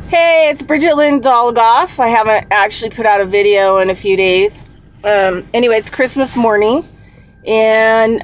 Hey, it's Bridget Lynn Dolgoff. I haven't actually put out a video in a few days. Anyway, it's Christmas morning, and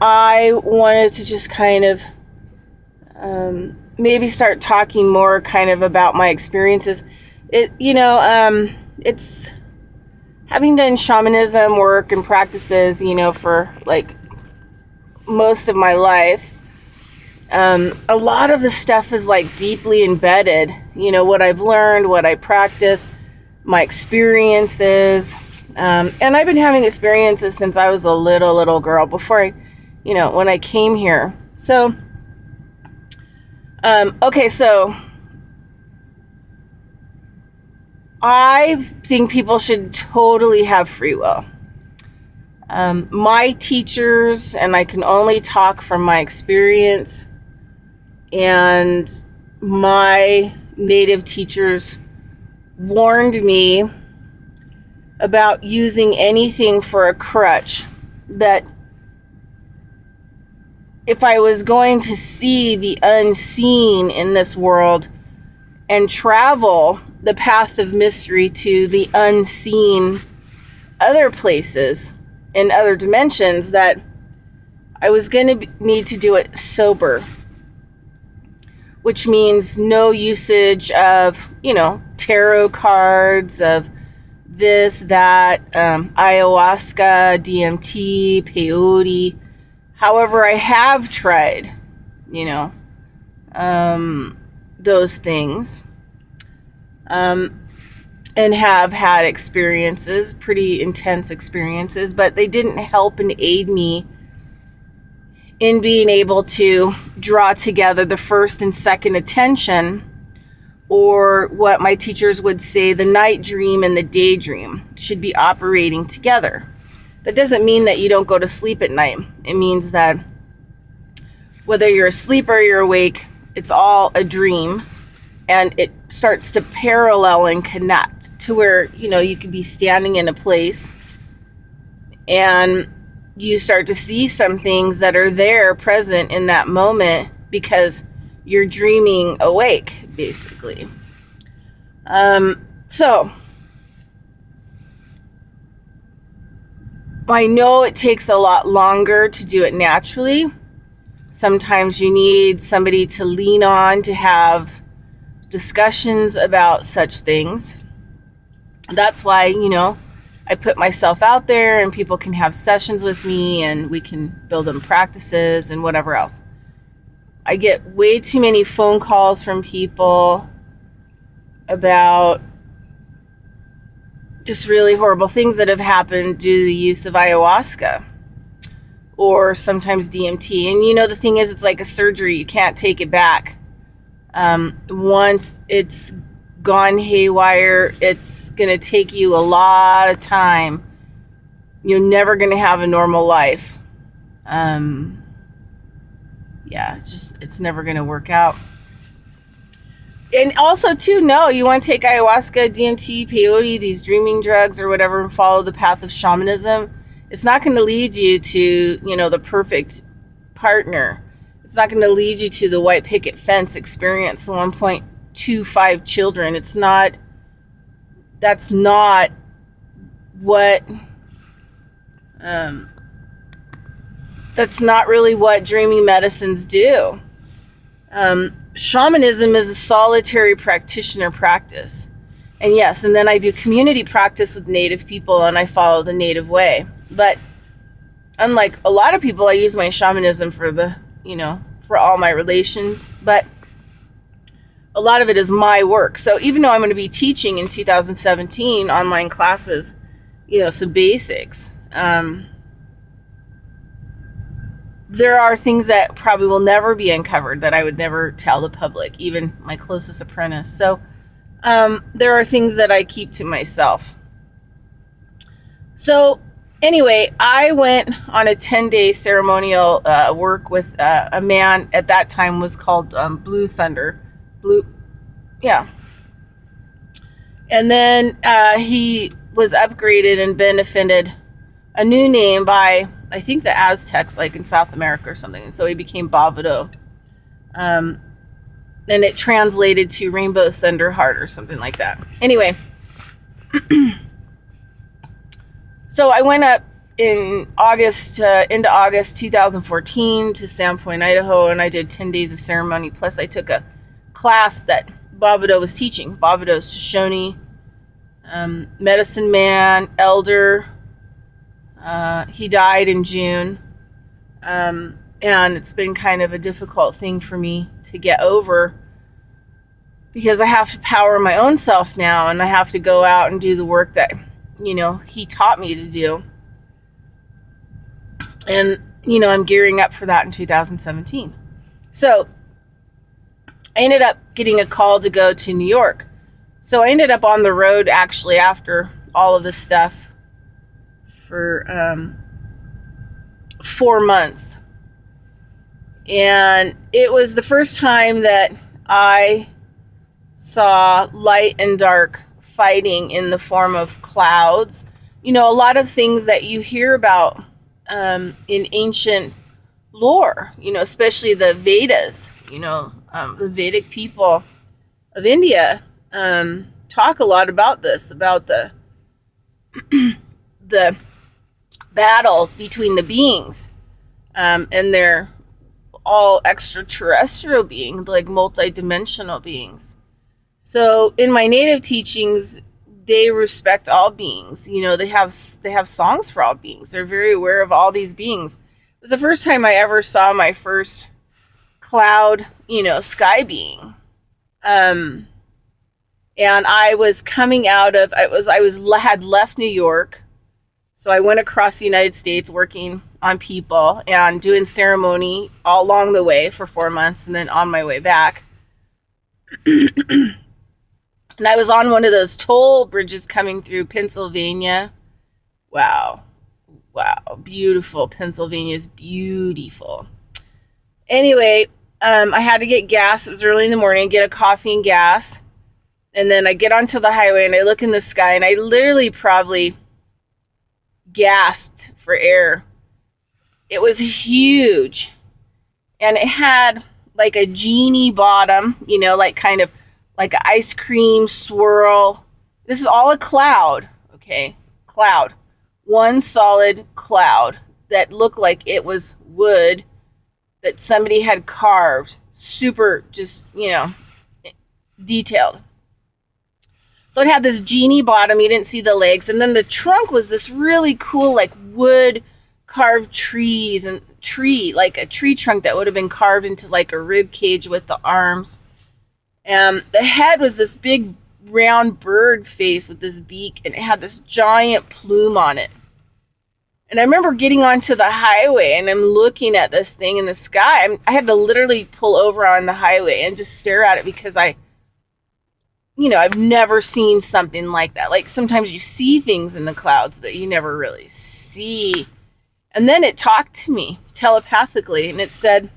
I wanted to just kind of maybe start talking more kind of about my experiences. It's having done shamanism work and practices, for like most of my life. A lot of the stuff is like deeply embedded, what I've learned, what I practice, my experiences. And I've been having experiences since I was a little girl before when I came here. So, so I think people should totally have free will. My teachers, and I can only talk from my experience, and my native teachers warned me about using anything for a crutch, that if I was going to see the unseen in this world and travel the path of mystery to the unseen other places in other dimensions, that I was going to need to do it sober, which means no usage of, tarot cards, of this, that, ayahuasca, DMT, peyote. However, I have tried, those things, and have had experiences, pretty intense experiences, but they didn't help and aid me in being able to draw together the first and second attention, or what my teachers would say, the night dream and the daydream should be operating together. That doesn't mean that you don't go to sleep at night. It means that whether you're asleep or you're awake, it's all a dream, and it starts to parallel and connect to where, you could be standing in a place and you start to see some things that are there present in that moment because you're dreaming awake, basically. So I know it takes a lot longer to do it naturally. Sometimes you need somebody to lean on to have discussions about such things. That's why, I put myself out there and people can have sessions with me and we can build them practices and whatever else. I get way too many phone calls from people about just really horrible things that have happened due to the use of ayahuasca or sometimes DMT. And the thing is, it's like a surgery. You can't take it back. Once it's gone haywire, it's going to take you a lot of time. You're never going to have a normal life. It's never going to work out. And also, too, no, you want to take ayahuasca, DMT, peyote, these dreaming drugs or whatever, and follow the path of shamanism. It's not going to lead you to, the perfect partner. It's not going to lead you to the white picket fence experience, the 1.25 children. That's not what, that's not really what dreaming medicines do. Shamanism is a solitary practitioner practice. And yes, and then I do community practice with native people and I follow the native way. But unlike a lot of people, I use my shamanism for for all my relations, but a lot of it is my work. So even though I'm going to be teaching in 2017 online classes, some basics, there are things that probably will never be uncovered that I would never tell the public, even my closest apprentice. So there are things that I keep to myself. So anyway, I went on a 10-day ceremonial work with a man at that time was called Blue Thunder. And then he was upgraded and benefited a new name by, I think, the Aztecs, like in South America or something. And so he became Bavado. and it translated to Rainbow Thunder Heart or something like that. Anyway, so I went up in into August 2014 to Sandpoint, Idaho, and I did 10 days of ceremony. Plus, I took a class that Bhavado was teaching. Bhavado's Shoshone, medicine man, elder. He died in June, and it's been kind of a difficult thing for me to get over because I have to power my own self now, and I have to go out and do the work that, he taught me to do. And, I'm gearing up for that in 2017. So I ended up getting a call to go to New York. So I ended up on the road actually after all of this stuff for 4 months. And it was the first time that I saw light and dark fighting in the form of clouds. A lot of things that you hear about in ancient lore, especially the Vedas, the Vedic people of India talk a lot about this, about the the battles between the beings, and they're all extraterrestrial beings, like multi-dimensional beings. So in my native teachings, they respect all beings. They have songs for all beings. They're very aware of all these beings. It was the first time I ever saw my first cloud, sky being. And I was coming out of, had left New York. So I went across the United States working on people and doing ceremony all along the way for 4 months, and then on my way back. And I was on one of those toll bridges coming through Pennsylvania. Wow. Beautiful. Pennsylvania's beautiful. Anyway, I had to get gas. It was early in the morning, get a coffee and gas. And then I get onto the highway and I look in the sky and I literally probably gasped for air. It was huge. And it had like a genie bottom, like kind of like an ice cream swirl. This is all a cloud, okay? Cloud. One solid cloud that looked like it was wood that somebody had carved. Super, just, detailed. So it had this genie bottom. You didn't see the legs. And then the trunk was this really cool, like wood carved trees and like a tree trunk that would have been carved into like a rib cage with the arms. The head was this big round bird face with this beak, and it had this giant plume on it. And I remember getting onto the highway, and I'm looking at this thing in the sky. I had to literally pull over on the highway and just stare at it because I've never seen something like that. Like sometimes you see things in the clouds, but you never really see. And then it talked to me telepathically, and it said,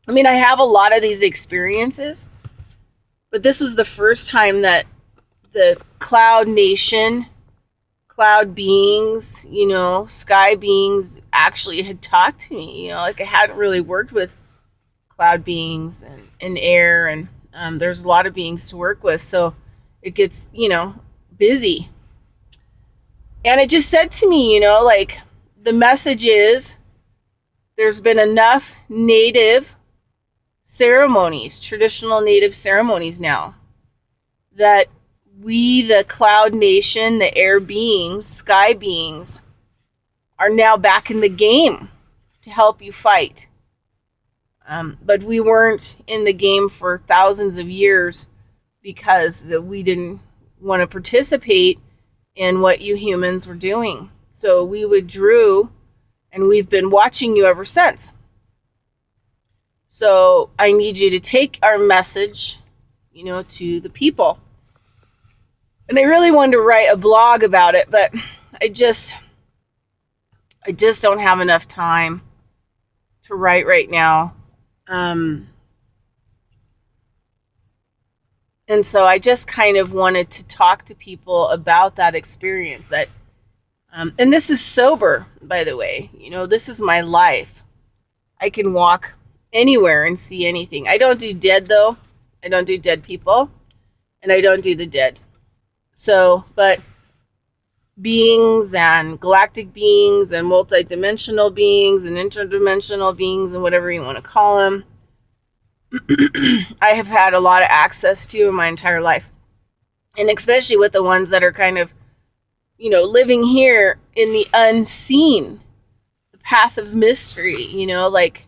I have a lot of these experiences, but this was the first time that the cloud nation, cloud beings, sky beings actually had talked to me. Like I hadn't really worked with cloud beings and air, and there's a lot of beings to work with. So it gets, busy. And it just said to me, like the message is there's been enough native ceremonies, traditional native ceremonies now, that we, the cloud nation, the air beings, sky beings, are now back in the game to help you fight. But we weren't in the game for thousands of years because we didn't want to participate in what you humans were doing. So we withdrew, and we've been watching you ever since. So I need you to take our message, to the people. And I really wanted to write a blog about it, but I just don't have enough time to write right now. And so I just kind of wanted to talk to people about that experience. That, and this is sober, by the way. This is my life. I can walk anywhere and see anything. I don't do dead, though. I don't do dead people, and I don't do the dead. So, but beings and galactic beings and multidimensional beings and interdimensional beings and whatever you want to call them, I have had a lot of access to in my entire life. And especially with the ones that are kind of, living here in the unseen, the path of mystery, like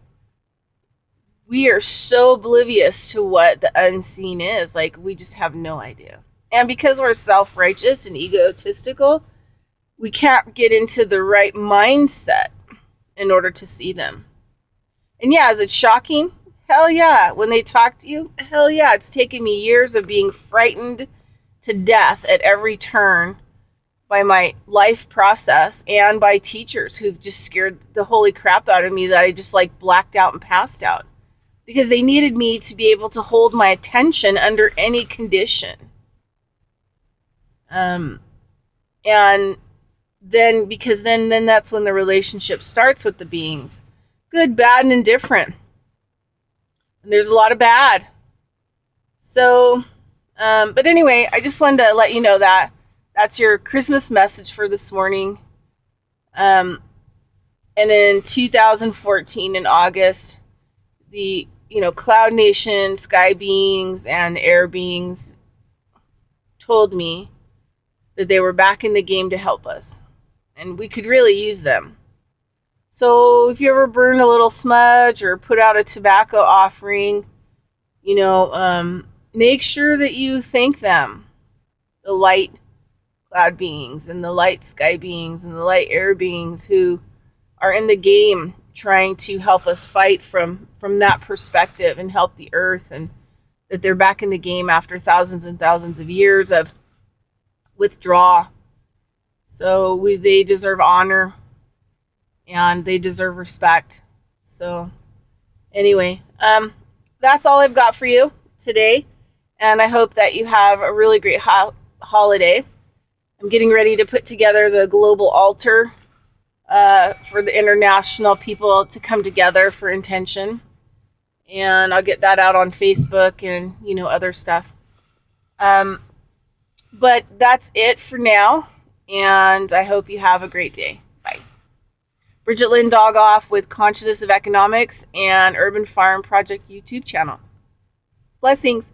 we are so oblivious to what the unseen is. Like we just have no idea. And because we're self-righteous and egotistical, we can't get into the right mindset in order to see them. And yeah, is it shocking? Hell yeah. When they talk to you, hell yeah. It's taken me years of being frightened to death at every turn by my life process and by teachers who've just scared the holy crap out of me that I just like blacked out and passed out. Because they needed me to be able to hold my attention under any condition. And then, because then that's when the relationship starts with the beings. Good, bad, and indifferent. And there's a lot of bad. So, but anyway, I just wanted to let you know that that's your Christmas message for this morning. And in 2014, in August, the Cloud Nation, sky beings, and air beings told me that they were back in the game to help us. And we could really use them. So if you ever burn a little smudge or put out a tobacco offering, make sure that you thank them. The light cloud beings and the light sky beings and the light air beings who are in the game trying to help us fight from that perspective and help the earth, and that they're back in the game after thousands and thousands of years of withdrawal. So they deserve honor and they deserve respect. So anyway, that's all I've got for you today. And I hope that you have a really great holiday. I'm getting ready to put together the global altar for the international people to come together for intention. And I'll get that out on Facebook and, other stuff. But that's it for now. And I hope you have a great day. Bye. Bridget Lynn Dogoff with Consciousness of Economics and Urban Farm Project YouTube channel. Blessings.